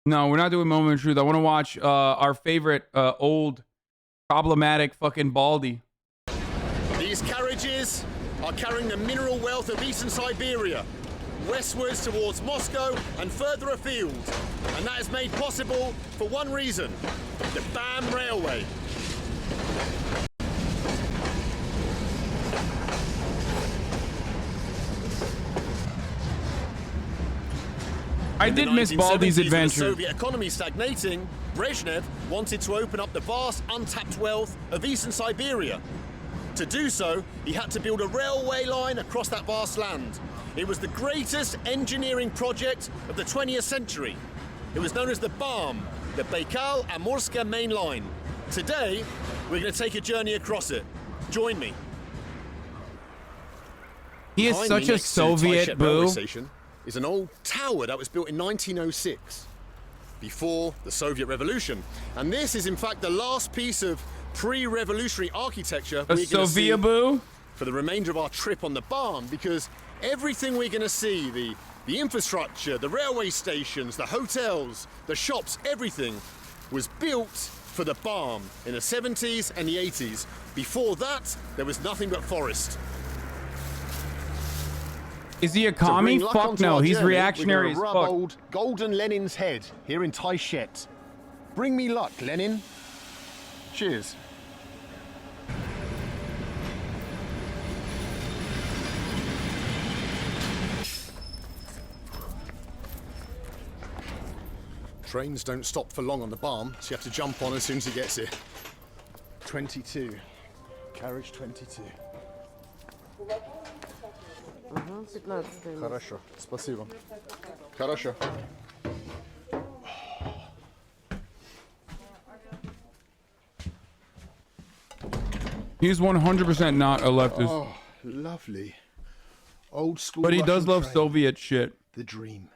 No, we're not doing moment of truth. I want to watch our favorite old problematic fucking Baldy. These carriages are carrying the mineral wealth of Eastern Siberia westwards towards Moscow and further afield. And that is made possible for one reason: the BAM Railway. I did miss Baldy's adventure. With the Soviet economy stagnating, Brezhnev wanted to open up the vast untapped wealth of Eastern Siberia. To do so, he had to build a railway line across that vast land. It was the greatest engineering project of the 20th century. It was known as the BAM, the Baikal-Amurska Main Line. Today, we're going to take a journey across it. Join me. He is such a Soviet boo. Is an old tower that was built in 1906, before the Soviet Revolution. And this is in fact the last piece of pre-revolutionary architecture we're going to see for the remainder of our trip on the BAM, because everything we're going to see, the infrastructure, the railway stations, the hotels, the shops, everything was built for the BAM in the 70s and the 80s. Before that, there was nothing but forest. Is he a commie? Fuck no, he's reactionary as fuck. Old Golden Lenin's head here in Taishet. Bring me luck, Lenin. Cheers. Trains don't stop for long on the BAM, so you have to jump on as soon as he gets here. 22. Carriage 22. Хорошо, спасибо. Хорошо. He's 100% not a leftist. Oh, lovely. Old school. But he does love train. Soviet shit. The dream.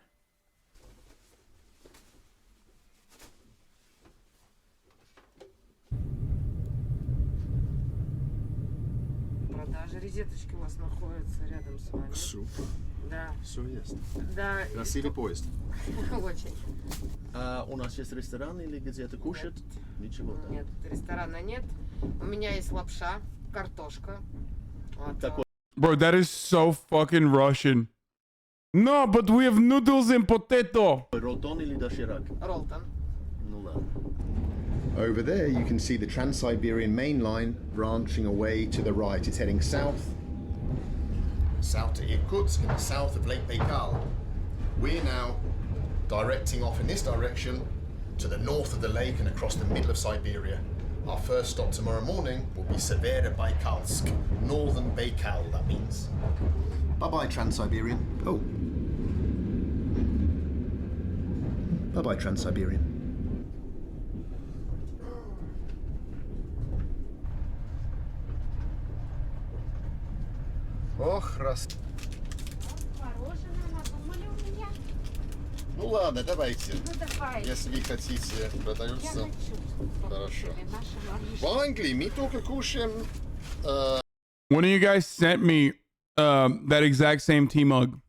Розеточки у вас находятся рядом с вами. Супер. Да. Все есть. Да. Красивый поезд. Очень. У нас есть ресторан или где-то кушать? Ничего. Нет, ресторана нет. У меня есть лапша, картошка. Вот. Bro, that is so fucking Russian. No, but we have noodles and potato. Ролтон или доширак? Ролтон. Ну ладно. Over there, you can see the Trans-Siberian main line branching away to the right. It's heading south. South to Irkutsk, in the south of Lake Baikal. We're now directing off in this direction to the north of the lake and across the middle of Siberia. Our first stop tomorrow morning will be Severodbaikalsk, northern Baikal, that means. Bye-bye, Trans-Siberian. Oh. Bye-bye, Trans-Siberian. Ох, раз. Мороженое надумали у меня. Ну ладно, давайте. Ну давай. Если вы хотите, продаются. Я хочу. Хорошо. Наше мороженое. В Англии мы только кушаем. One of you guys sent me that exact same tea mug.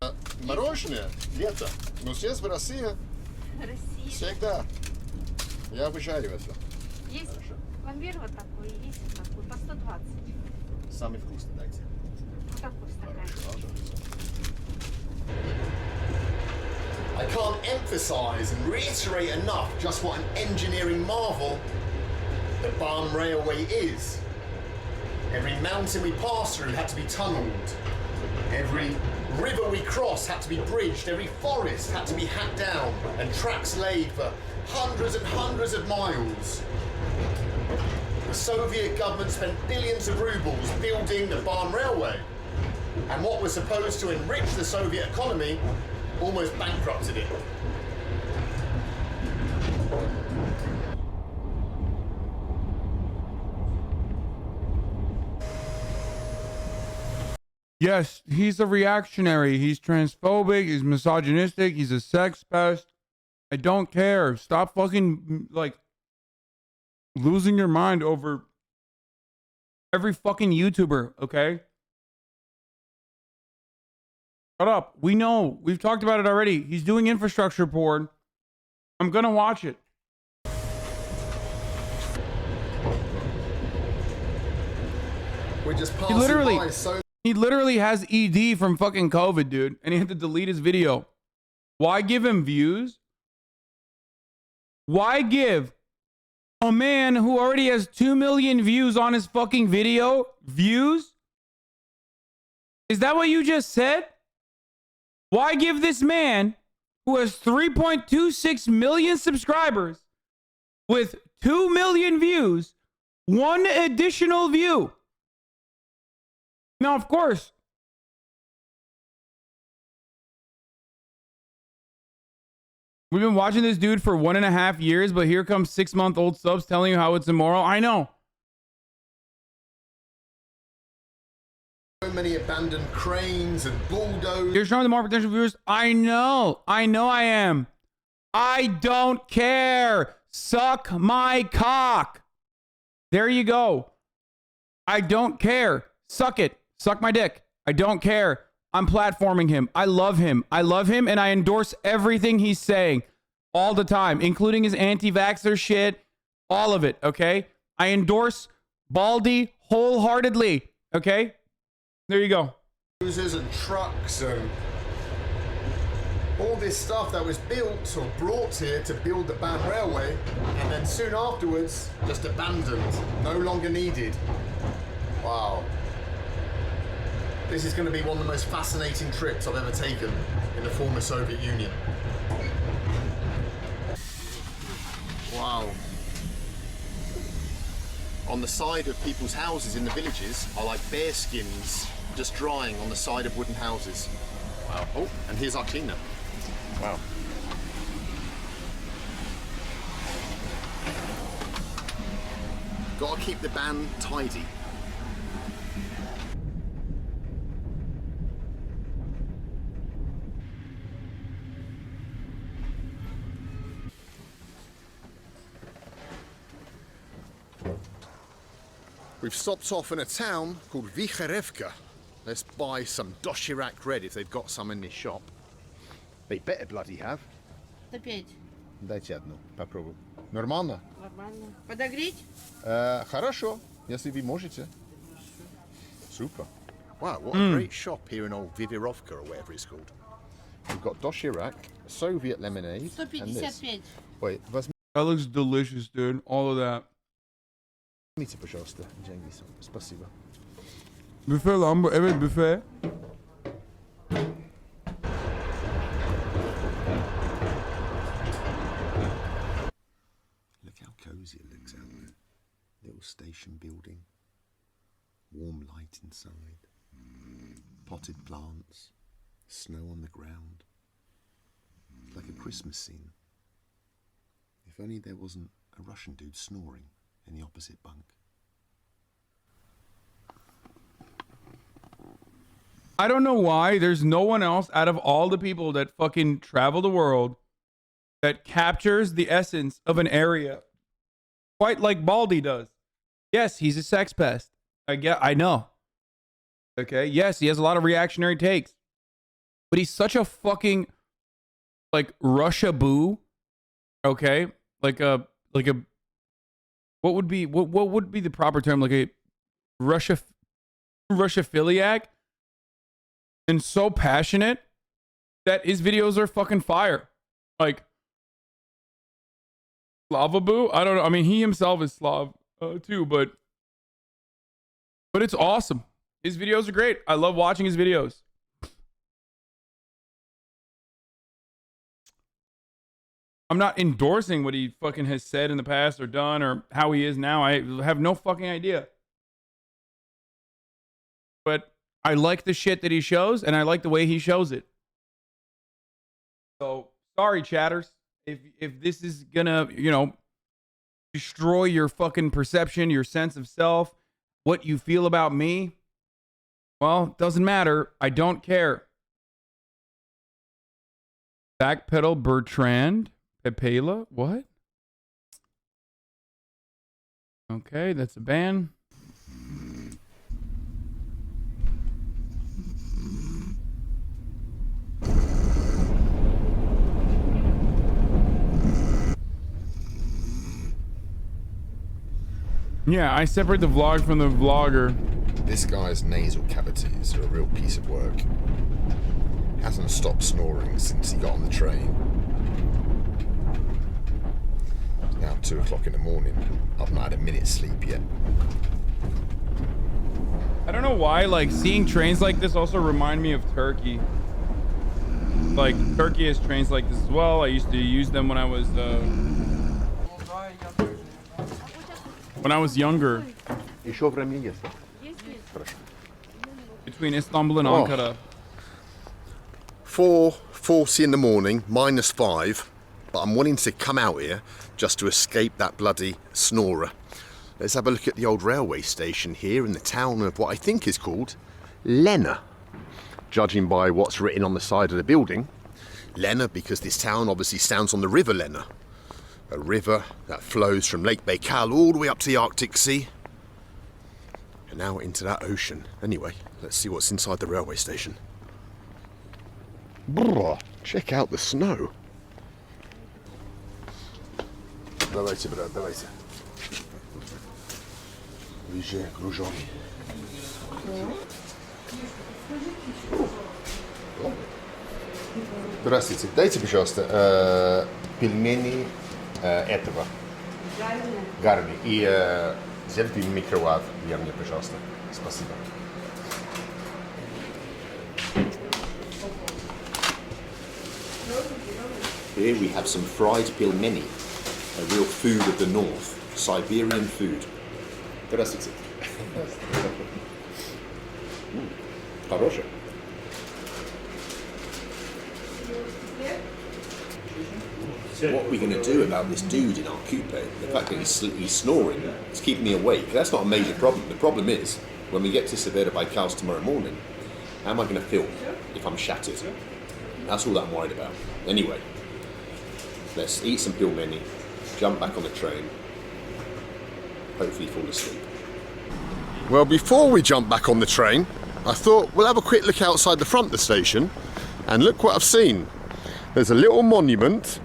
Мороженое лето. Но здесь в России Россия. всегда. Я обожаю это. Есть пломбир вот такой, есть вот такой, по 120. Самый вкусный, дайте. Вот такой стакан. I can't emphasize and reiterate enough just what an engineering marvel the BAM Railway is. Every mountain we passed through had to be tunnelled. Every river we crossed had to be bridged. Every forest had to be hacked down and tracks laid for hundreds and hundreds of miles. The Soviet government spent billions of rubles building the BAM Railway. And what was supposed to enrich the Soviet economy almost bankrupted it. Yes, he's a reactionary. He's transphobic. He's misogynistic. He's a sex pest. I don't care. Stop fucking, like, losing your mind over every fucking YouTuber, okay? Shut up. We know. We've talked about it already. He's doing infrastructure porn. I'm gonna watch it. We're just He passing literally, by so he literally has ED from fucking COVID, dude, and he had to delete his video. Why give him views? Why give a man who already has 2 million views on his fucking video views? Is that what you just said? Why give this man who has 3.26 million subscribers with 2 million views one additional view? Now, of course, we've been watching this dude for 1.5 years, but here comes 6-month-old subs telling you how it's immoral. I know. many abandoned cranes and bulldozers. You're showing the more potential viewers. I know I am. I don't care. Suck my cock. There you go. I don't care. Suck it. Suck my dick. I don't care. I'm platforming him. I love him. And I endorse everything he's saying all the time, including his anti-vaxxer shit, all of it, okay? I endorse Baldy wholeheartedly, okay? There you go. And trucks and all this stuff that was built or brought here to build the BAM railway, and then soon afterwards just abandoned, no longer needed. Wow. This is going to be one of the most fascinating trips I've ever taken in the former Soviet Union. Wow. On the side of people's houses in the villages are like bear skins just drying on the side of wooden houses. Wow. Oh, and here's our cleaner. Wow. Gotta keep the ban tidy. We've stopped off in a town called Vikharevka. Let's buy some doshirak red if they've got some in this shop. They better bloody have. 105. Дайте одну, попробуй. Нормально? Нормально. Подогреть? Хорошо, если вы можете. Super. Wow, what a great shop here in old Vivirovka or whatever it's called. We've got doshirak, Soviet lemonade, and this. 155. Wait, возьмите, That looks delicious, dude. All of that. пожалуйста, деньги. Спасибо. Buffet lambo. Evet, buffet. Look how cozy it looks out there. Little station building. Warm light inside. Potted plants. Snow on the ground. It's like a Christmas scene. If only there wasn't a Russian dude snoring in the opposite bunk. I don't know why there's no one else out of all the people that fucking travel the world that captures the essence of an area quite like Baldy does. Yes, he's a sex pest. I know. Okay, yes, he has a lot of reactionary takes. But he's such a fucking like Russia boo. Okay? Like a what would be the proper term? Like a Russia philiac? And so passionate that his videos are fucking fire. Like Slava Boo? I don't know. I mean, he himself is Slav too, but it's awesome. His videos are great. I love watching his videos. I'm not endorsing what he fucking has said in the past or done or how he is now. I have no fucking idea. But I like the shit that he shows, and I like the way he shows it. So, sorry, chatters. If this is gonna, destroy your fucking perception, your sense of self, what you feel about me, well, it doesn't matter. I don't care. Backpedal Bertrand Pepela? What? Okay, that's a ban. Yeah, I separate the vlog from the vlogger. This guy's nasal cavities are a real piece of work. Hasn't stopped snoring since he got on the train. It's now 2 o'clock in the morning. I've not had a minute's sleep yet. I don't know why, like, seeing trains like this also remind me of Turkey. Like, Turkey has trains like this as well. I used to use them when I was younger. Between Istanbul and Ankara. 4:40 in the morning, -5, but I'm wanting to come out here just to escape that bloody snorer. Let's have a look at the old railway station here in the town of what I think is called Lena. Judging by what's written on the side of the building, Lena, because this town obviously stands on the river Lena. A river that flows from Lake Baikal all the way up to the Arctic Sea and now into that ocean. Anyway, let's see what's inside the railway station. Brrr, check out the snow. Давайте, брат, давайте. Ближе к гружоне. Здравствуйте. Дайте, пожалуйста, пельмени этого. Гарни. И взять микроволновку для меня, пожалуйста. Спасибо. Here we have some fried pilmeni, a real food of the north, Siberian food. Здравствуйте. Хорошее. What are we going to do about this dude in our coupe? The fact that he's snoring, it's keeping me awake. That's not a major problem. The problem is, when we get to Severa Baikals tomorrow morning, how am I going to film if I'm shattered? That's all that I'm worried about. Anyway, let's eat some pilmeni, jump back on the train, hopefully fall asleep. Well, before we jump back on the train, I thought we'll have a quick look outside the front of the station, and look what I've seen. There's a little monument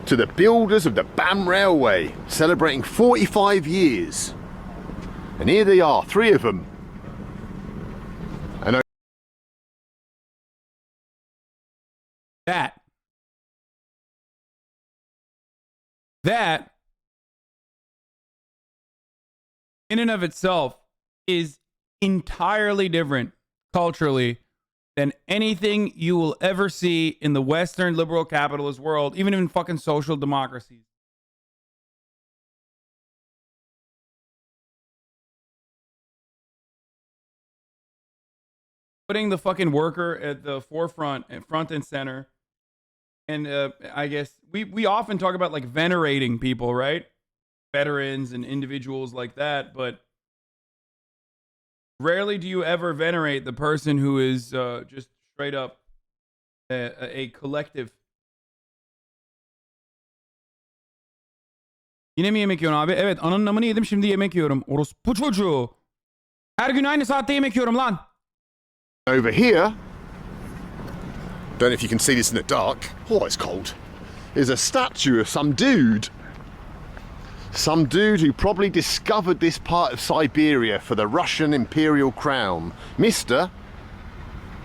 to the builders of the BAM Railway, celebrating 45 years. And here they are, 3 of them. And that in and of itself is entirely different culturally than anything you will ever see in the Western liberal capitalist world, even in fucking social democracies. Putting the fucking worker at the forefront, and front and center. And I guess we often talk about like venerating people, right? Veterans and individuals like that, but rarely do you ever venerate the person who is just straight up a collective. Yine mi yemek yiyorsun abi? Evet, ananın namını yedim, şimdi yemek yiyorum. Orospu çocuğu. Her gün aynı saatte yemek yiyorum lan. over here, don't know if you can see this in the dark, oh it's cold, is a statue of some dude. Some dude who probably discovered this part of Siberia for the Russian imperial crown. Mr.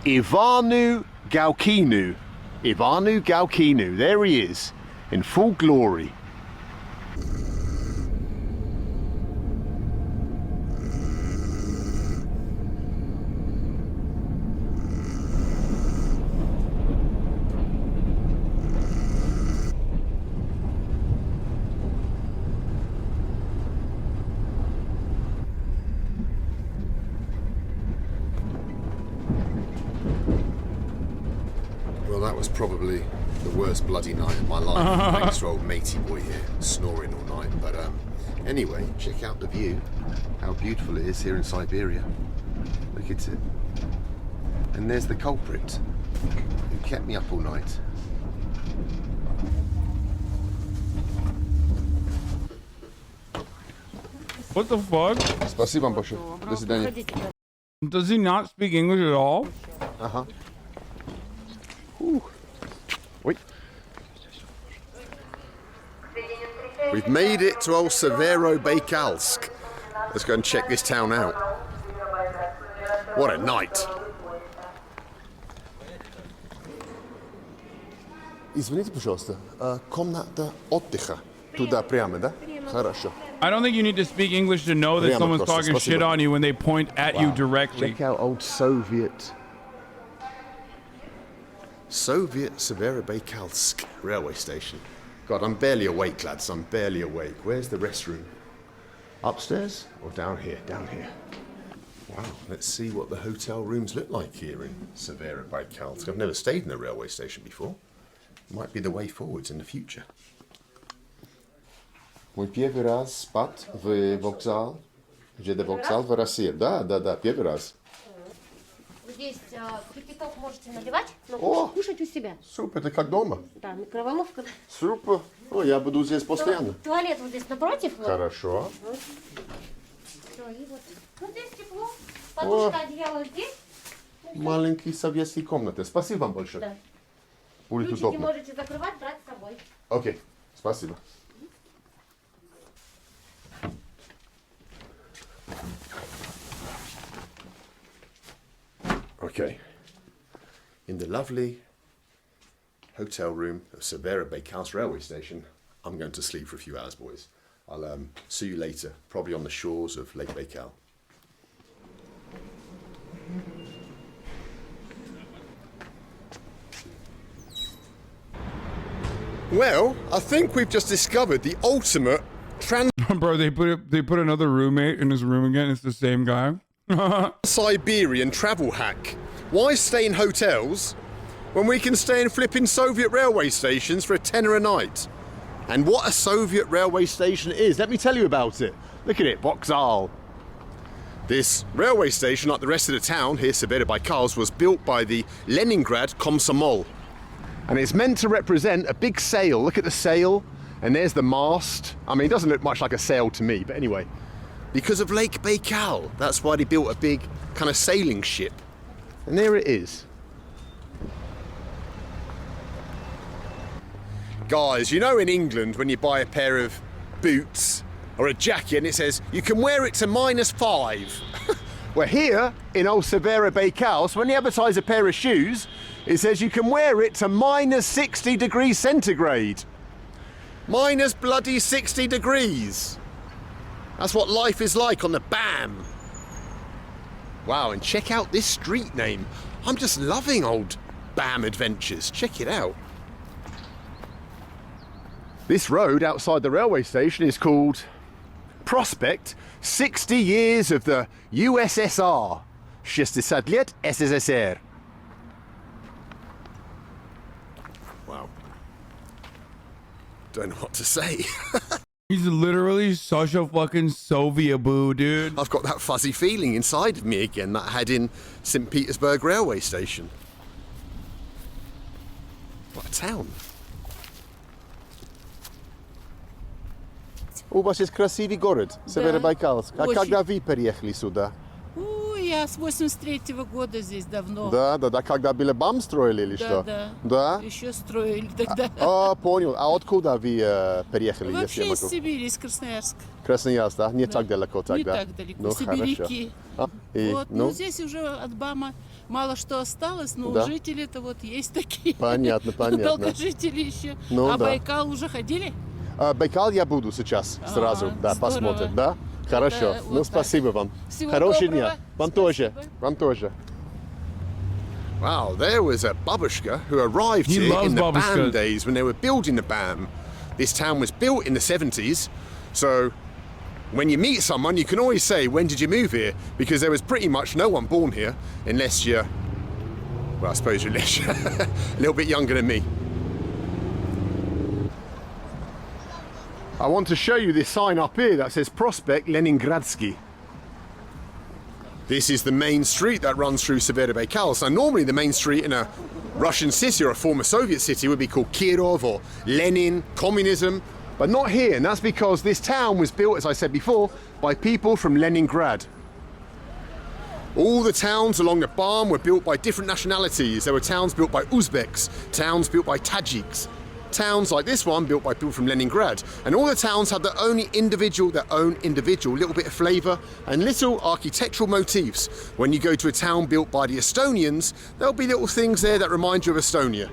Ivanu Galkinu. Ivanu Galkinu, there he is, in full glory. Well, that was probably the worst bloody night of my life. Thanks to old matey boy here, snoring all night. But anyway, check out the view. How beautiful it is here in Siberia. Look at it. And there's the culprit who kept me up all night. What the fuck? Спасибо большое. До свидания. Does he not speak English at all? Uh-huh. Wait. We've made it to old Severo Baikalsk. Let's go and check this town out. What a night. Извините, пожалуйста, комната отдыха. Туда прямо, да? Хорошо. I don't think you need to speak English to know that someone's talking shit on you when they point at you directly. Check out old Soviet Severobaykalsk railway station. God, I'm barely awake, lads. I'm barely awake. Where's the restroom? Upstairs or down here? Down here. Wow, let's see what the hotel rooms look like here in Severobaykalsk. I've never stayed in a railway station before. Might be the way forwards in the future. Mój pierwszy raz spadł w вокзал, gdzie вокзал в России. Да, первый раз. Здесь кипяток можете наливать, но О! кушать у себя. Супер, ты как дома. Да, микроволновка. Супер. О, я буду здесь постоянно. Туалет вот здесь напротив. Вот. Хорошо. Все, и вот. Ну, здесь тепло. Подушка, одеяло здесь. Маленькие советские комнаты. Спасибо вам большое. Да. Будет Ключики удобно. можете закрывать, брать с собой. Окей, спасибо. Okay. In the lovely hotel room of Severobaykalsk railway station, I'm going to sleep for a few hours, boys. I'll see you later, probably on the shores of Lake Baikal. Well, I think we've just discovered the ultimate Bro, they put another roommate in his room again. It's the same guy. Trans-Siberian travel hack. Why stay in hotels when we can stay in flipping Soviet railway stations for a tenner a night? And what a Soviet railway station is, let me tell you about it. Look at it, Vokzal. This railway station, like the rest of the town here, Severobaykalsk, was built by the Leningrad Komsomol. And it's meant to represent a big sail. Look at the sail, and there's the mast. I mean, it doesn't look much like a sail to me, but anyway. Because of Lake Baikal, that's why they built a big kind of sailing ship. And there it is. Guys, you know in England when you buy a pair of boots or a jacket and it says you can wear it to -5. Well, here in old Severobaykalsk, when they advertise a pair of shoes, it says you can wear it to -60 degrees centigrade. Minus bloody 60 degrees. That's what life is like on the BAM. Wow, and check out this street name. I'm just loving old BAM adventures. Check it out. This road outside the railway station is called Prospect 60 Years of the USSR. 60 лет СССР. Wow. Don't know what to say. He's literally such a fucking Soviet boo, dude. I've got that fuzzy feeling inside of me again that I had in St. Petersburg railway station. What a town. У вас есть красивый город, Северобайкальск. А когда вы переехали сюда? Я с 83-го года здесь давно. Да, когда были БАМ строили или что? Да. Еще строили тогда. Понял. А откуда вы переехали? Вообще из Сибири, из Красноярска. Красноярск, да? Не так далеко тогда? Не так далеко, Ну, сибиряки. Вот, ну здесь уже от БАМа мало что осталось, но да. жители-то вот есть такие. Понятно. Долгожители еще. Ну, а да. Байкал уже ходили? Байкал я буду сейчас сразу, да, здорово. посмотрим, да? Хорошо, Это ну вот спасибо вам. Всего Хорошего доброго. дня. Вам Спасибо. тоже. Wow, there was a babushka who arrived He here loves in the babushkas. BAM days when they were building the BAM. This town was built in the 70s, so when you meet someone, you can always say, when did you move here? Because there was pretty much no one born here, unless you're, well, I suppose you're a little bit younger than me. I want to show you this sign up here that says Prospect Leningradsky. This is the main street that runs through Severobaykalsk. So normally the main street in a Russian city or a former Soviet city would be called Kirov or Lenin, communism, but not here. And that's because this town was built, as I said before, by people from Leningrad. All the towns along the BAM were built by different nationalities. There were towns built by Uzbeks, towns built by Tajiks, towns like this one built by people from Leningrad. And all the towns have their own individual little bit of flavour and little architectural motifs. When you go to a town built by the Estonians, there'll be little things there that remind you of Estonia.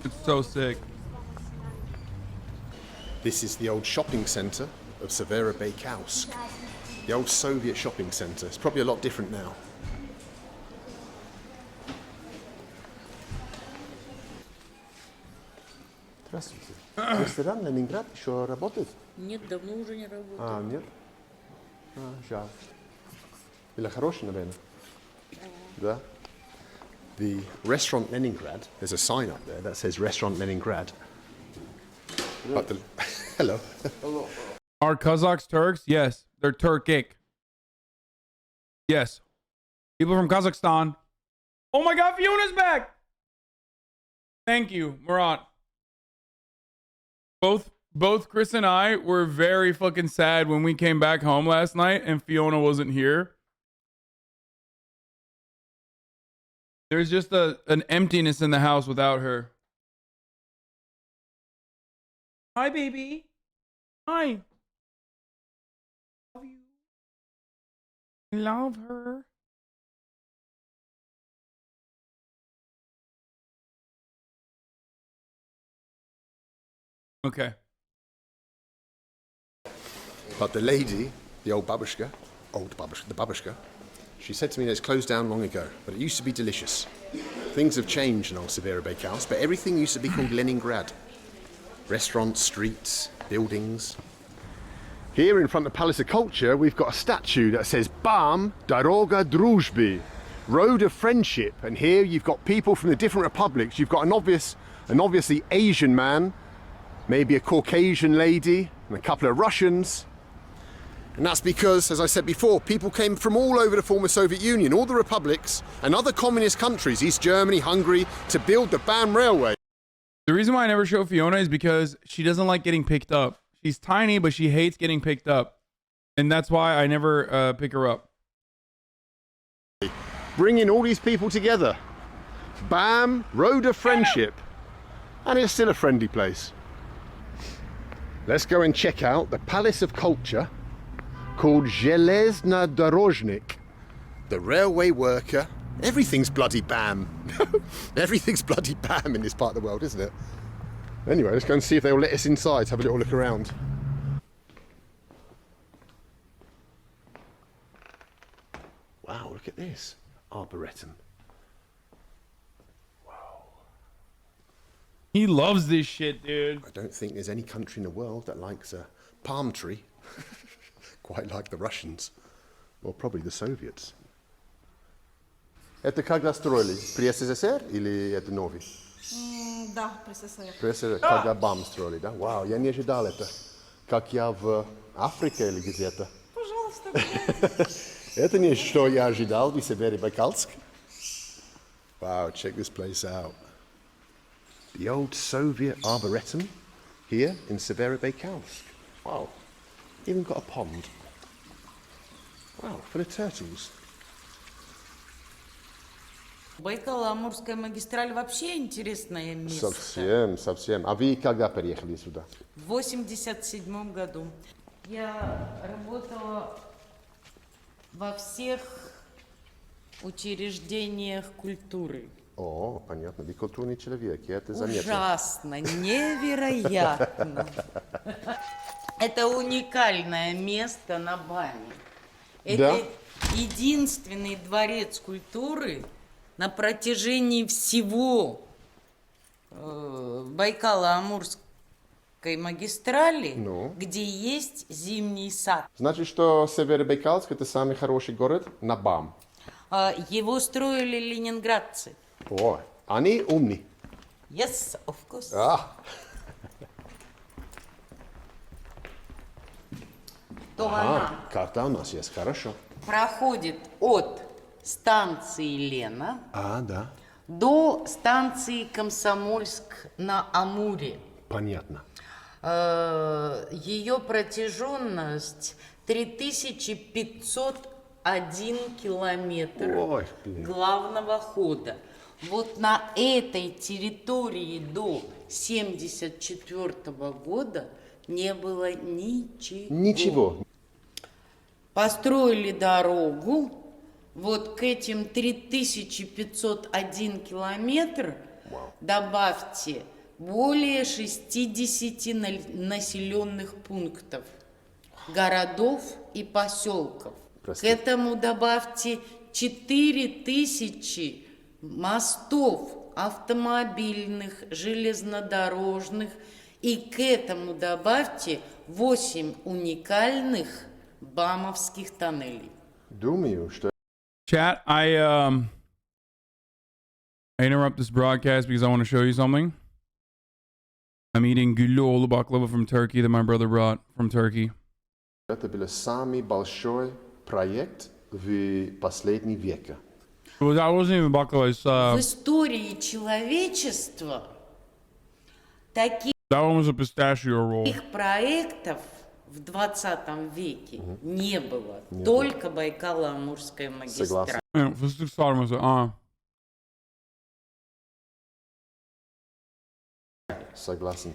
It's so sick. This is the old shopping centre of Severobeykovsk. The old Soviet shopping centre. It's probably a lot different now. Здравствуйте. Ресторан Ленинград еще работает? Нет, давно уже не работает. А, нет? А, жаль. Или хороший, наверное? Да. The restaurant Leningrad, there's a sign up there that says Restaurant Leningrad. But the, hello. Are Kazakhs Turks? Yes, they're Turkic. Yes. People from Kazakhstan. Oh my God, Fiona's back. Thank you, Murat. Both Chris and I were very fucking sad when we came back home last night and Fiona wasn't here. There's just an emptiness in the house without her. Hi, baby. Hi. Love you. Love her. Okay. But the lady, the babushka, the babushka, she said to me that it's closed down long ago, but it used to be delicious. Things have changed in old Severobeykovsk, but everything used to be called Leningrad. Restaurants, streets, buildings. Here in front of the Palace of Culture, we've got a statue that says Bam Daroga Druzhby, Road of Friendship. And here you've got people from the different republics. You've got an obviously Asian man, maybe a Caucasian lady, and a couple of Russians. And that's because, as I said before, people came from all over the former Soviet Union, all the republics, and other communist countries, East Germany, Hungary, to build the BAM Railway. The reason why I never show Fiona is because she doesn't like getting picked up. She's tiny, but she hates getting picked up. And that's why I never pick her up. Bringing all these people together. BAM, Road of Friendship. And it's still a friendly place. Let's go and check out the Palace of Culture, called Zhelezny Dorozhnik. The railway worker. Everything's bloody BAM. Everything's bloody BAM in this part of the world, isn't it? Anyway, let's go and see if they'll let us inside, have a little look around. Wow, look at this. Arboretum. Wow. He loves this shit, dude. I don't think there's any country in the world that likes a palm tree. Quite like the Russians. Or probably the Soviets. Это когда строили? При СССР или это новый? Да, при СССР. При СССР, когда БАМ строили, да? Вау, я не ожидал это. Как я в Африке или где-то. Пожалуйста. Это не что я ожидал в Severobeykovsk. Wow, check this place out. The old Soviet Arboretum here in Severobeykovsk. Wow, even got a pond. Wow, for the turtles. Байкало-Амурская магистраль вообще интересное место. Совсем. А вы когда переехали сюда? В 87 году. Я работала во всех учреждениях культуры. О, понятно, вы культурный человек, я это заметил. Ужасно, невероятно. Это уникальное место на Баме. Это единственный дворец культуры на протяжении всего Байкало-Амурской магистрали, где есть зимний сад. Значит, что Severobeykovsk это самый хороший город на БАМ. Его строили ленинградцы. О, они умные. Yes, of course. Карта у нас есть, хорошо. Проходит от станции Лена Да. до станции Комсомольск на Амуре. Понятно. Ее протяженность 3501 километр Ой, блин. главного хода. Вот на этой территории до 1974 года не было ничего. Ничего. Построили дорогу, вот к этим 3501 километр добавьте более 60 населенных пунктов, городов и поселков. Простите. К этому добавьте 4000 мостов автомобильных, железнодорожных, и к этому добавьте 8 уникальных бамовских тоннелей. Думаю, что Chat, I interrupt this broadcast because I want to show you something. I'm eating güllü baklava from Turkey that my brother brought from Turkey. это был самый большой проект в последние века. Well, that wasn't even baklava. It's, В истории человечества таких that one was a pistachio roll. проектов в 20 веке не было. Только Байкало-Амурская магистраль. Yeah, fıstık sarması. Согласен.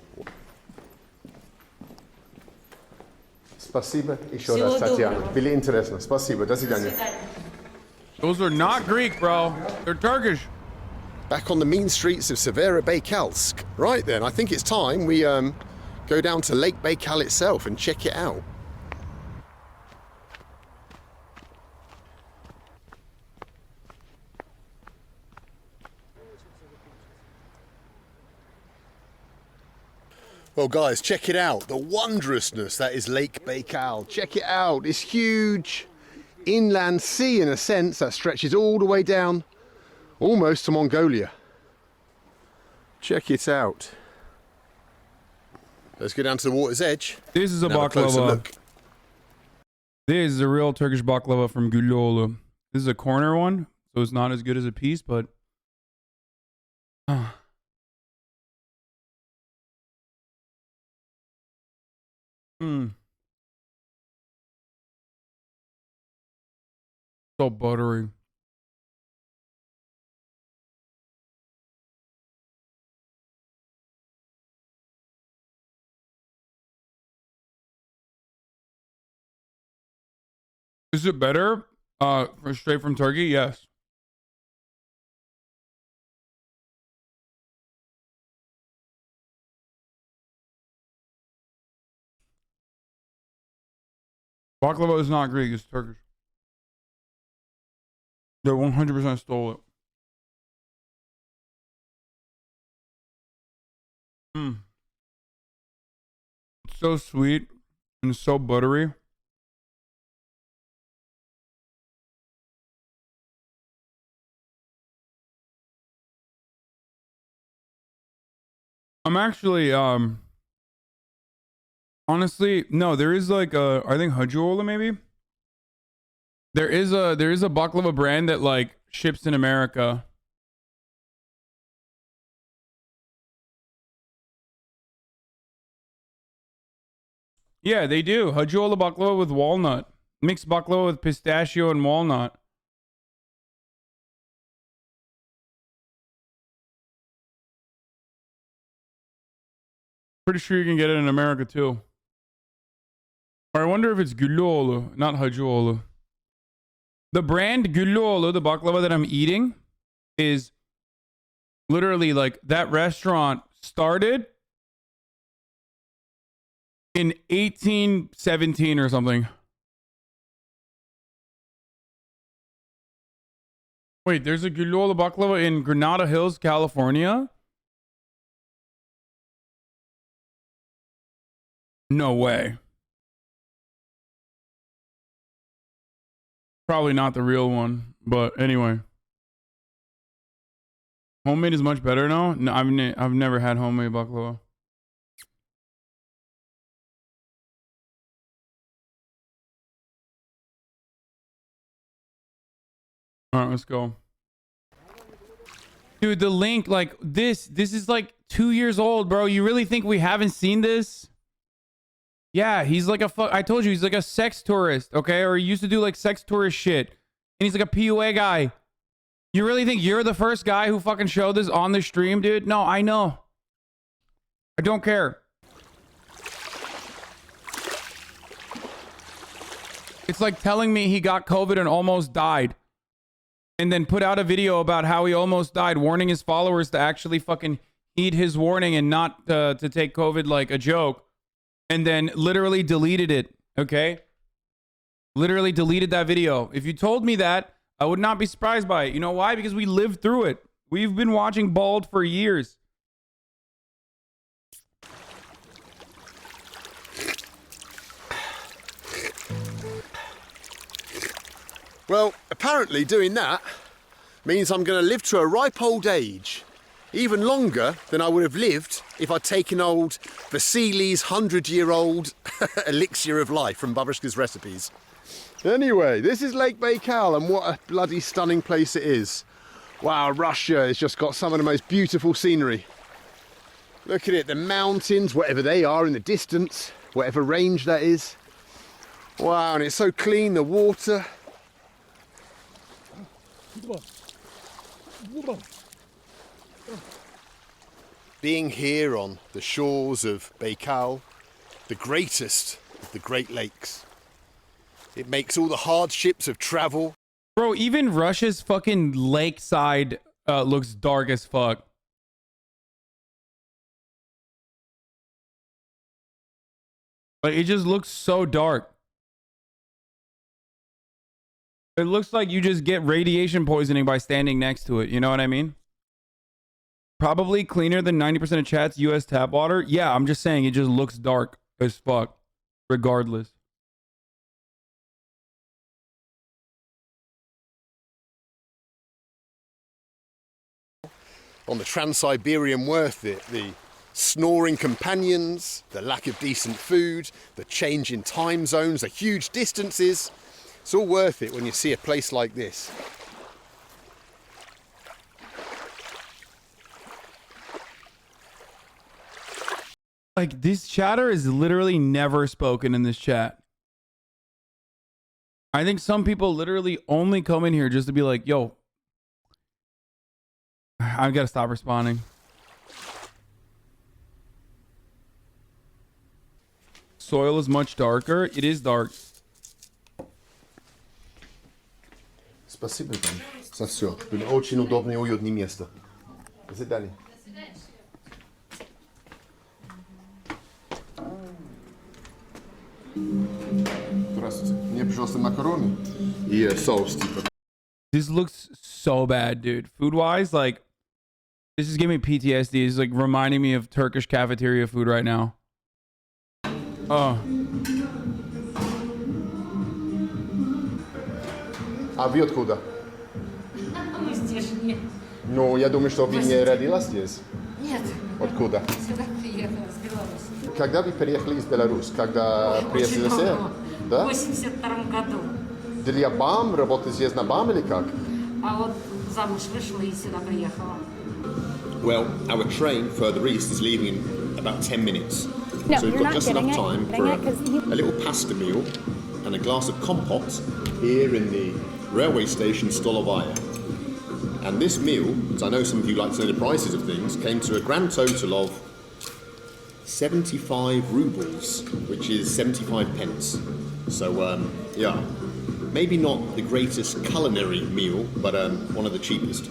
Спасибо еще Всего раз, Татьяна. доброго. Было интересно. Спасибо. До свидания. Those are not Greek, bro. They're Turkish. Back on the mean streets of Severa Baykalsk. Right then, I think it's time we go down to Lake Baikal itself and check it out. Well, guys, check it out. The wondrousness that is Lake Baikal. Check it out. This huge inland sea, in a sense, that stretches all the way down almost to Mongolia. Check it out. Let's go down to the water's edge. This is a and have closer baklava. look. This is a real Turkish baklava from Güllüoğlu. This is a corner one, so it's not as good as a piece, but so buttery. Is it better? Straight from Turkey? Yes. Baklava is not Greek, it's Turkish. They 100% stole it. It's so sweet and so buttery. I'm actually honestly, no, there is like a, I think Hajola maybe. There is a baklava brand that like ships in America. Yeah, they do. Hajola baklava with walnut. Mixed baklava with pistachio and walnut. Pretty sure you can get it in America too. Or I wonder if it's Güllüoğlu, not Hajola. The brand Güllüoğlu, the baklava that I'm eating, is literally like that restaurant started in 1817 or something. Wait, there's a Güllüoğlu baklava in Granada Hills, California? No way. Probably not the real one, but anyway. Homemade is much better now. No, I've never had homemade baklava. All right, let's go. Dude, the link, like this is like 2 years old, bro. You really think we haven't seen this? Yeah, he's like I told you, he's like a sex tourist, okay? Or he used to do like sex tourist shit. And he's like a PUA guy. You really think you're the first guy who fucking showed this on the stream, dude? No, I know. I don't care. It's like telling me he got COVID and almost died. And then put out a video about how he almost died, warning his followers to actually fucking heed his warning and not to take COVID like a joke. And then literally deleted it, okay? Literally deleted that video. If you told me that, I would not be surprised by it. You know why? Because we lived through it. We've been watching Bald for years. Well, apparently doing that means I'm going to live to a ripe old age. Even longer than I would have lived if I'd taken old Vasily's 100-year-old elixir of life from Babushka's recipes. Anyway, this is Lake Baikal, and what a bloody stunning place it is. Wow, Russia has just got some of the most beautiful scenery. Look at it, the mountains, whatever they are in the distance, whatever range that is. Wow, and it's so clean, the water. Being here on the shores of Baikal, the greatest of the Great Lakes, it makes all the hardships of travel. Bro, even Russia's fucking lakeside looks dark as fuck. Like, it just looks so dark. It looks like you just get radiation poisoning by standing next to it. You know what I mean? Probably cleaner than 90% of chat's US tap water. Yeah, I'm just saying it just looks dark as fuck. Regardless. On the Trans-Siberian worth it, the snoring companions, the lack of decent food, the change in time zones, the huge distances. It's all worth it when you see a place like this. Like, this chatter is literally never spoken in this chat. I think some people literally only come in here just to be like, yo, I've got to stop responding. Soil is much darker. It is dark. Спасибо вам за все. Было очень удобное и уютное место. До свидания. Здравствуйте. Мне, пожалуйста, макароны и соус типа. This looks so bad, dude. Food-wise, like, this is giving me PTSD. It's like reminding me of Turkish cafeteria food right now. Oh. А вы откуда? Мы здешние. Ну, я думаю, что вы не родилась здесь. Нет, Откуда? сюда приехала с Беларуси. Когда вы переехали из Беларуси? Когда приехали в Россию? В Да? 82 году. Для БАМ? Работаете здесь на БАМ или как? А вот замуж вышла и сюда приехала. Well, our train further east is leaving in about 10 minutes. No, So we've you're got not just getting enough it. time Getting for it 'cause you- a little pasta meal and a glass of compote here in the railway station Stolovaya. And this meal, as I know some of you like to know the prices of things, came to a grand total of 75 rubles, which is 75 pence. So, yeah, maybe not the greatest culinary meal, but one of the cheapest.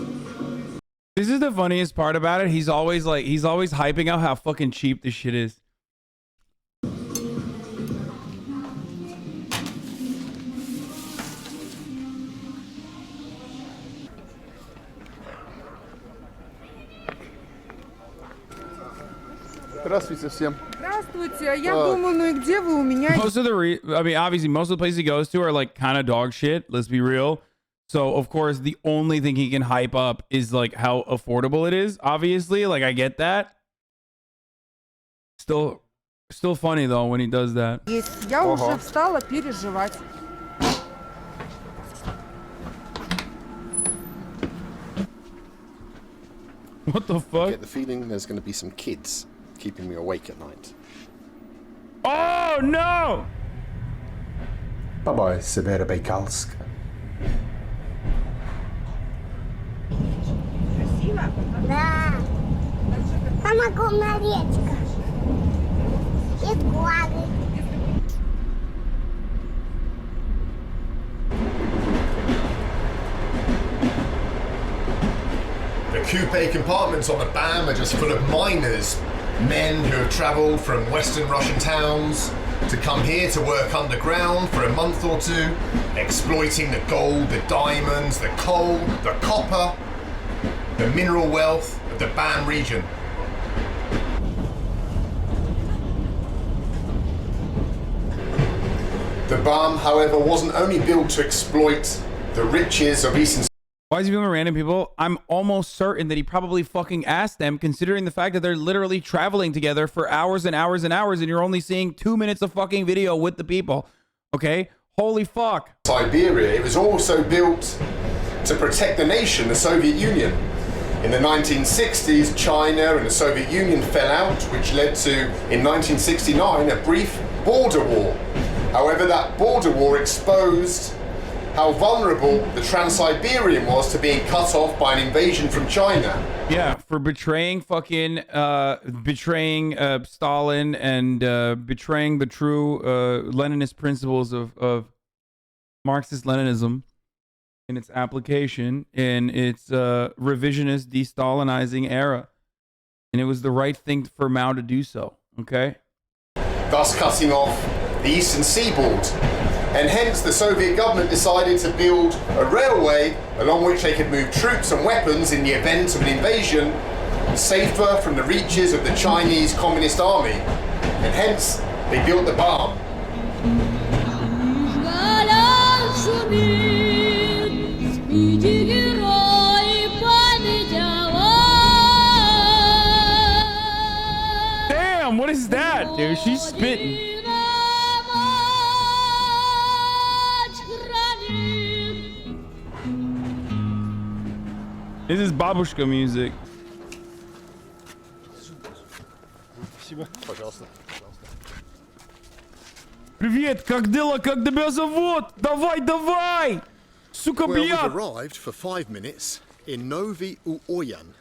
This is the funniest part about it. He's always hyping out how fucking cheap this shit is. Здравствуйте всем. Здравствуйте, а я думаю, ну и где вы у меня? Most of the obviously most of the places he goes to are like kind of dog shit, let's be real. So of course the only thing he can hype up is like how affordable it is. Obviously, like I get that. Still funny though when he does that. Есть. Я уже встала переживать. What the fuck? I get the feeling there's going to be some kids keeping me awake at night. Oh no! Bye-bye, Siberian Baikalsk. Да. Там огромная речка. И горы. The coupe compartments on the BAM are just full of miners, men who have travelled from Western Russian towns to come here to work underground for a month or two, exploiting the gold, the diamonds, the coal, the copper, the mineral wealth of the BAM region. The BAM, however, wasn't only built to exploit the riches of Eastern. Why is he filming random people? I'm almost certain that he probably fucking asked them, considering the fact that they're literally traveling together for hours and hours and hours, and you're only seeing 2 minutes of fucking video with the people. Okay? Holy fuck. Siberia. It was also built to protect the nation, the Soviet Union. In the 1960s, China and the Soviet Union fell out, which led to, in 1969, a brief border war. However, that border war exposed how vulnerable the Trans-Siberian was to being cut off by an invasion from China. Yeah, for betraying fucking, Stalin and betraying the true Leninist principles of Marxist-Leninism in its application in its revisionist, de-Stalinizing era. And it was the right thing for Mao to do so, okay? Thus cutting off the eastern seaboard. And hence the Soviet government decided to build a railway along which they could move troops and weapons in the event of an invasion, safer from the reaches of the Chinese Communist Army. And hence they built the BAM. Damn, what is that, dude? She's spitting. This is babushka music. Привет, как дела, как тебя зовут? Давай, давай! Сука, Well, we've блядь! arrived for 5 minutes in Novi Uoyan.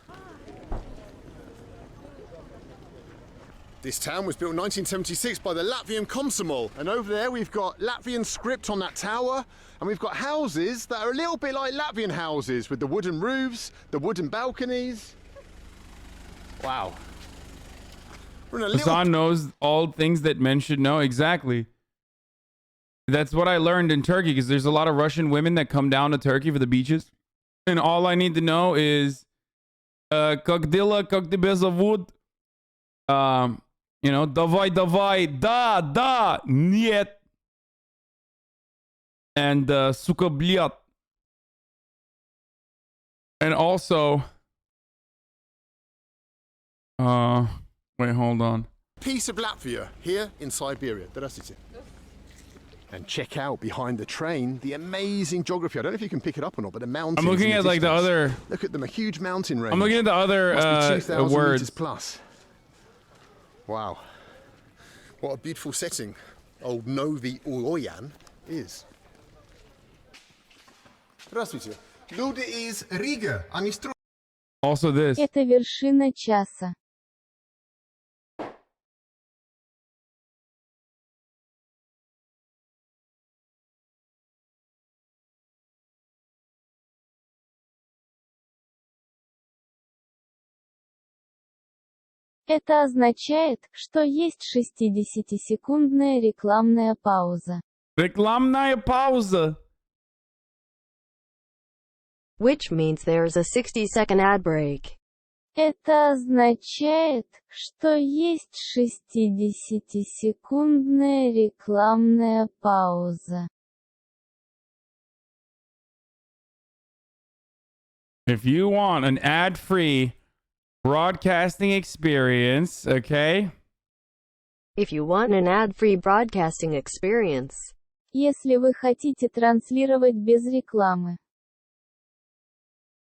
This town was built in 1976 by the Latvian Komsomol, and over there we've got Latvian script on that tower, and we've got houses that are a little bit like Latvian houses with the wooden roofs, the wooden balconies. Wow. We're in a little... Hasan knows all things that men should know. Exactly. That's what I learned in Turkey, because there's a lot of Russian women that come down to Turkey for the beaches. And all I need to know is как дела, как тебя зовут? You know, давай, давай, да, да, нет. And сука, блядь. And also, wait, hold on. Piece of Latvia here in Siberia. Здравствуйте. And check out behind the train the amazing geography. I don't know if you can pick it up or not, but the mountains. I'm looking at like the other. Look at them, a huge mountain range. I'm looking at the other Must be 2,000 words. meters plus. Wow. What a beautiful setting old Novi Uoyan is. Здравствуйте. Люди из Рига, они строят. Also this. Это вершина часа. Это означает, что есть 60-секундная рекламная пауза. Рекламная пауза. Which means there's a 60-second ad break. Это означает, что есть 60-секундная рекламная пауза. If you want an ad-free broadcasting experience, okay? If you want an ad-free broadcasting experience, Если вы хотите транслировать без рекламы,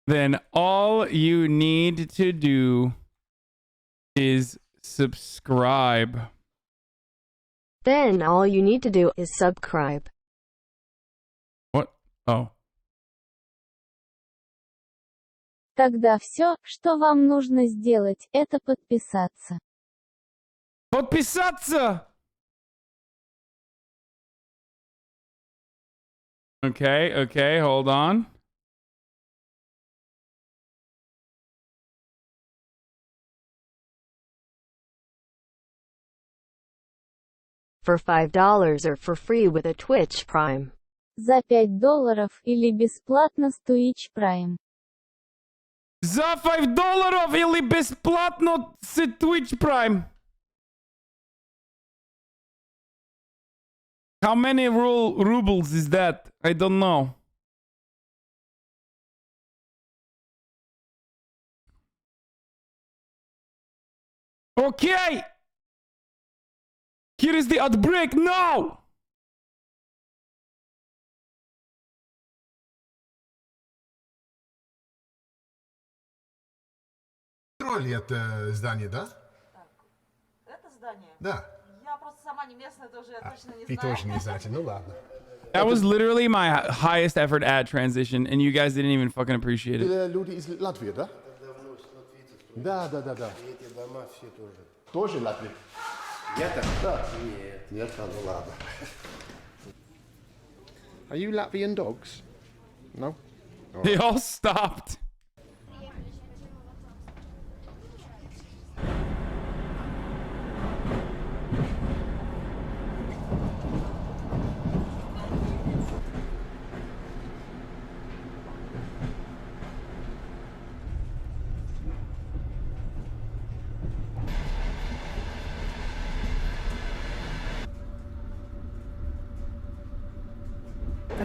then all you need to do is subscribe. then all you need to do is subscribe. What? Oh. Тогда все, что вам нужно сделать, это подписаться. Подписаться! Okay, hold on. For $5 or for free with a Twitch Prime. За $5 или бесплатно с Twitch Prime. За $5 или бесплатно с Twitch Prime. How many rubles is that? I don't know. Okay! Here is the outbreak now! Строили это здание, да? Это здание? Да. Я просто сама не местная, тоже я точно не Вы знаю. тоже не знаете, ну ладно. That was literally my highest effort ad transition, and you guys didn't even fucking appreciate it. Люди из Латвии, да? Да. Эти дома все тоже. Тоже Латвии? Я-то? Да. Нет. Нет, ну ладно. Are you Latvian dogs? No? They all stopped.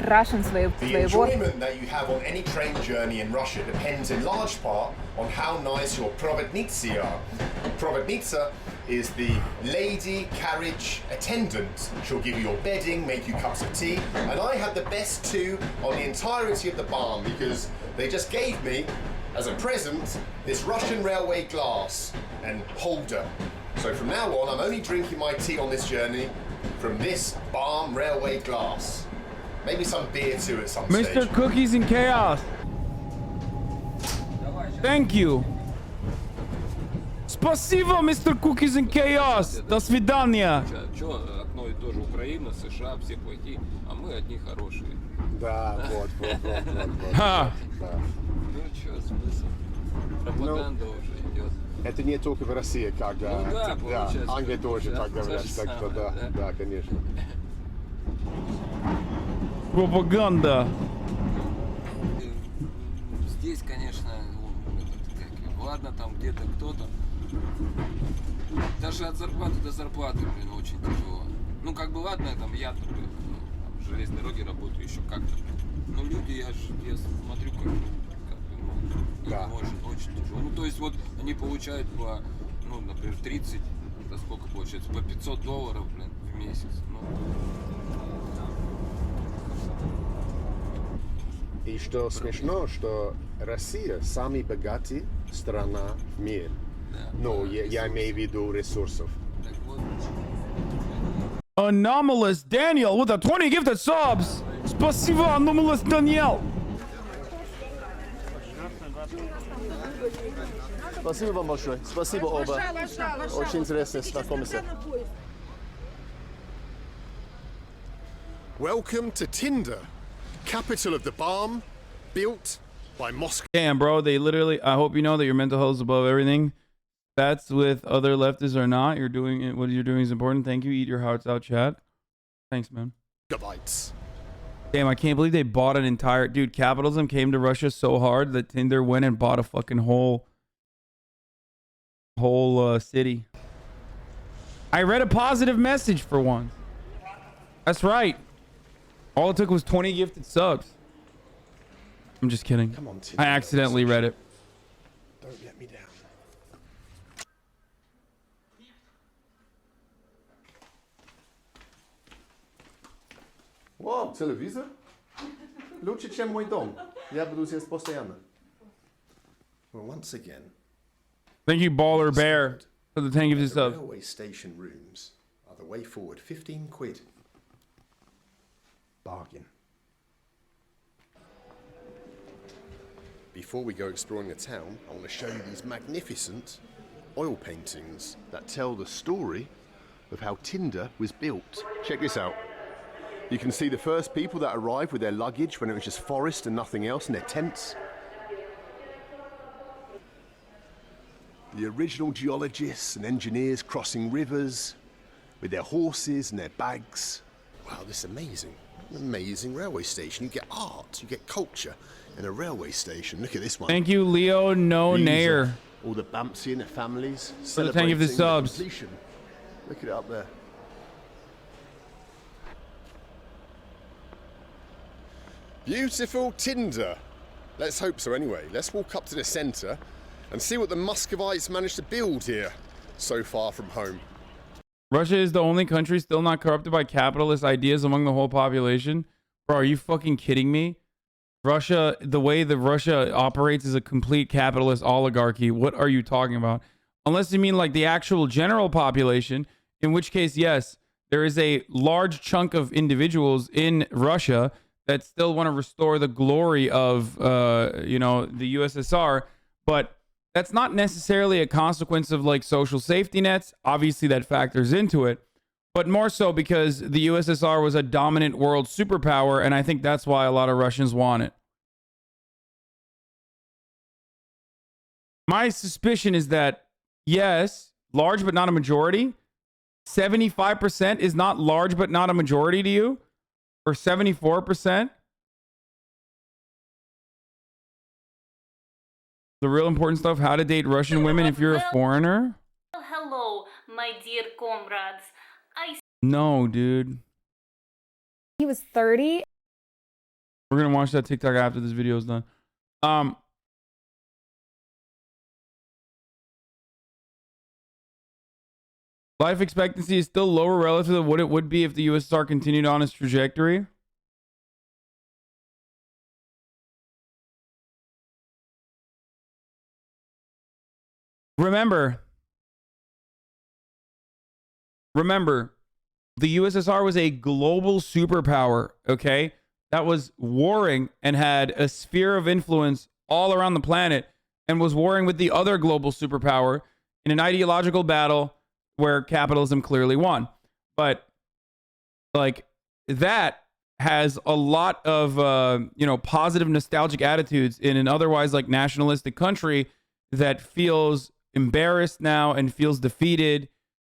Russian The enjoyment that you have on any train journey in Russia depends in large part on how nice your provodnitsy are. Provodnitsa is the lady carriage attendant. She'll give you your bedding, make you cups of tea, and I had the best two on the entirety of the barn because they just gave me, as a present, this Russian railway glass and holder. So from now on, I'm only drinking my tea on this journey from this barn railway glass. Maybe some beer too at some Mr. stage. Cookies and Chaos. Thank you. Спасибо, Mr. Cookies and Chaos. До свидания. Чё, одно и то же Украина, США, все плохие, а мы одни хорошие. Да, вот. Ха. Ну чё, смысл? Пропаганда уже идет. Это не только в России, как Ну да, получается. Англия тоже так говорят, так что да, конечно. Пропаганда. Здесь, конечно, ладно, там где-то кто-то. Даже от зарплаты до зарплаты, блин, очень тяжело. Ну, как бы ладно, там я там, в железной дороге работаю еще как-то. Но люди, я смотрю, как бы, Да. очень тяжело. Ну, то есть вот они получают по, ну, например, 30, это сколько получается? По $500, блин, в месяц. Ну, И что смешно, что Россия самая богатая страна в мире. да. Ну, Да, я имею в виду ресурсов. Так вот, Anomalous Daniel with a 20 gifted subs. Спасибо, Anomalous Daniel. Спасибо вам большое. Спасибо оба. Очень интересно знакомиться. Welcome to Tinder, capital of the balm, built by Moscow. Damn, bro. They literally. I hope you know that your mental health is above everything. That's with other leftists or not. You're doing it. What you're doing is important. Thank you. Eat your hearts out, chat. Thanks, man. Gigabytes. Damn, I can't believe they bought an entire dude. Capitalism came to Russia so hard that Tinder went and bought a fucking whole city. I read a positive message for once. That's right. All it took was 20 gifted subs. I'm just kidding. Come on, Tinder. I accidentally read it. Don't let me down. Wow, телевизор? Лучше, чем мой дом. Я буду здесь постоянно. Well, once again, Thank you, Baller Bear, for the 10 gifted the subs. railway station rooms are the way forward. 15 quid. Bargain. before we go exploring the town, I want to show you these magnificent oil paintings that tell the story of how Tinder was built. Check this out. You can see the first people that arrived with their luggage when it was just forest and nothing else, and their tents. The original geologists and engineers crossing rivers with their horses and their bags. Wow, this is amazing. An amazing railway station. You get art, you get culture in a railway station. Look at this one. Thank you, Leo No These Nair. are all the Bampsy and their families For the thank you for the celebrating subs. completion. Look at it up there. Beautiful Tinder. Let's hope so anyway. Let's walk up to the centre and see what the Muscovites managed to build here so far from home. Russia is the only country still not corrupted by capitalist ideas among the whole population. Bro, are you fucking kidding me? Russia, the way that Russia operates is a complete capitalist oligarchy. What are you talking about? Unless you mean like the actual general population, in which case, yes, there is a large chunk of individuals in Russia that still want to restore the glory of, the USSR, but that's not necessarily a consequence of like social safety nets. Obviously, that factors into it, but more so because the USSR was a dominant world superpower, and I think that's why a lot of Russians want it. My suspicion is that, yes, large but not a majority. 75% is not large but not a majority to you? Or 74%? The real important stuff, how to date Russian women if you're a foreigner? Hello, my dear comrades. No, dude. He was 30. We're gonna watch that TikTok after this video is done. Life expectancy is still lower relative to what it would be if the USSR continued on its trajectory. Remember, the USSR was a global superpower, okay? That was warring and had a sphere of influence all around the planet and was warring with the other global superpower in an ideological battle where capitalism clearly won. But like that has a lot of positive nostalgic attitudes in an otherwise like nationalistic country that feels embarrassed now and feels defeated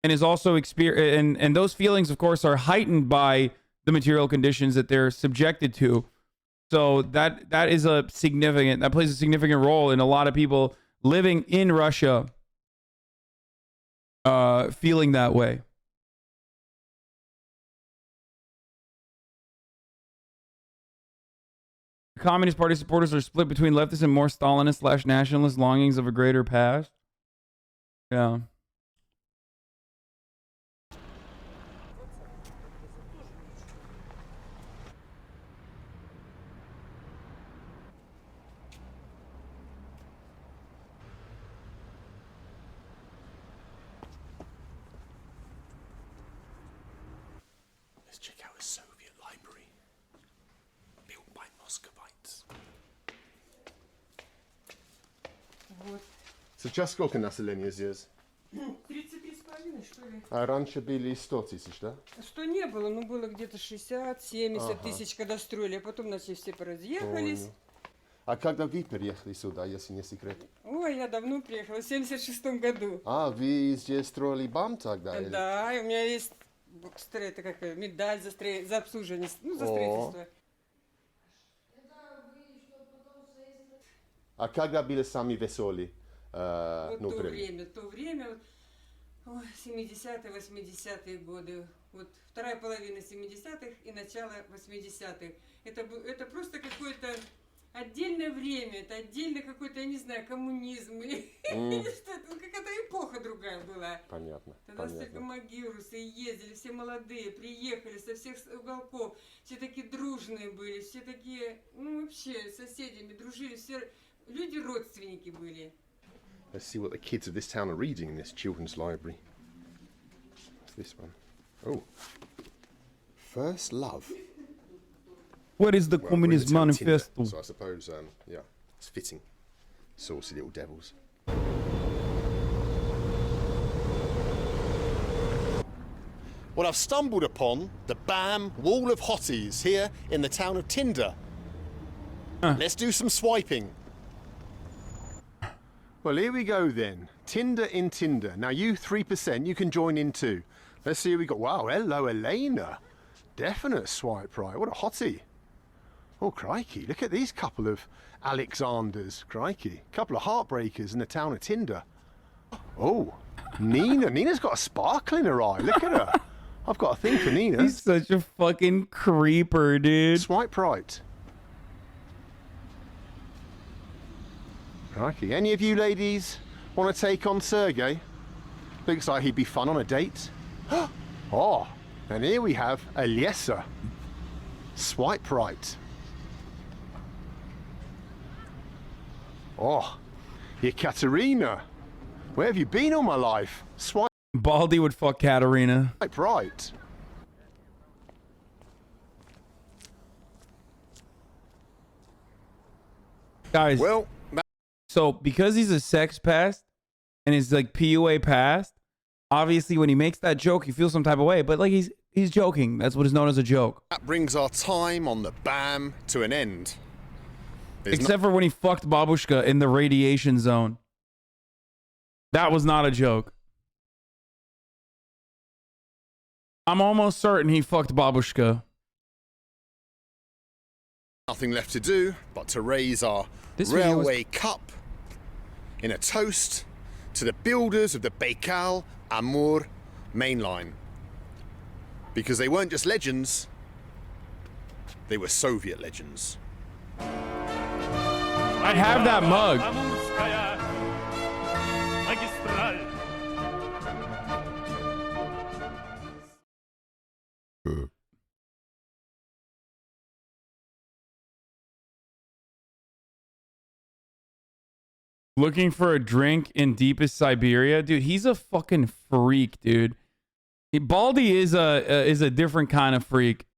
and is also and those feelings of course are heightened by the material conditions that they're subjected to. So that plays a significant role in a lot of people living in Russia feeling that way. The Communist Party supporters are split between leftist and more Stalinist / nationalist longings of a greater past. Yeah. Let's check out a Soviet library built by Muscovites. Сейчас сколько населения здесь? 33,5, что ли? А раньше были 100 тысяч, да? 100 не было, но было где-то 60-70 тысяч, когда строили, а потом начали все поразъехались. А когда вы переехали сюда, если не секрет? Ой, я давно приехала, в 76-м году. А, вы здесь строили БАМ тогда? Да, и у меня есть это как медаль за обслуживание, за строительство. А когда были самые веселые? Вот то время, 70-е, 80-е годы. Вот вторая половина 70-х и начало 80-х. Это просто какое-то отдельное время, это отдельно какой-то, я не знаю, коммунизм или что-то, какая-то эпоха другая была. Понятно. Тогда столько магирусы ездили, все молодые, приехали со всех уголков, все такие дружные были, все такие, вообще с соседями дружили, все люди родственники были. Let's see what the kids of this town are reading in this children's library. What's this one? Oh. First Love. What is the Communist we're into Tinder, Manifesto? so I suppose, it's fitting. Saucy little devils. Well, I've stumbled upon the BAM Wall of Hotties here in the town of Tinder. Let's do some swiping. Well, here we go then. Tinder in Tinder. Now, you 3%, you can join in too. Let's see who we got. Wow, hello, Elena. Definite swipe right. What a hottie. Oh, crikey. Look at these couple of Alexanders. Crikey. Couple of heartbreakers in the town of Tinder. Oh, Nina. Nina's got a sparkle in her eye. Look at her. I've got a thing for Nina. He's such a fucking creeper, dude. Swipe right. Crikey. Any of you ladies want to take on Sergey? Looks like he'd be fun on a date. Oh, and here we have Alyssa. Swipe right. Oh, Ekaterina. Where have you been all my life? Swipe Baldy would fuck Katarina. right. Guys, Well, so because he's a sex pest and is like PUA past, obviously when he makes that joke, he feels some type of way, but like he's joking. That's what is known as a joke. that brings our time on the BAM to an end. There's Except for when he fucked Babushka in the radiation zone. That was not a joke. I'm almost certain he fucked Babushka. nothing left to do but to raise our This video was- railway cup in a toast to the builders of the Baikal Amur main line. Because they weren't just legends, they were Soviet legends. I have that mug. Looking for a drink in deepest Siberia, dude. He's a fucking freak, dude. Baldy is a different kind of freak.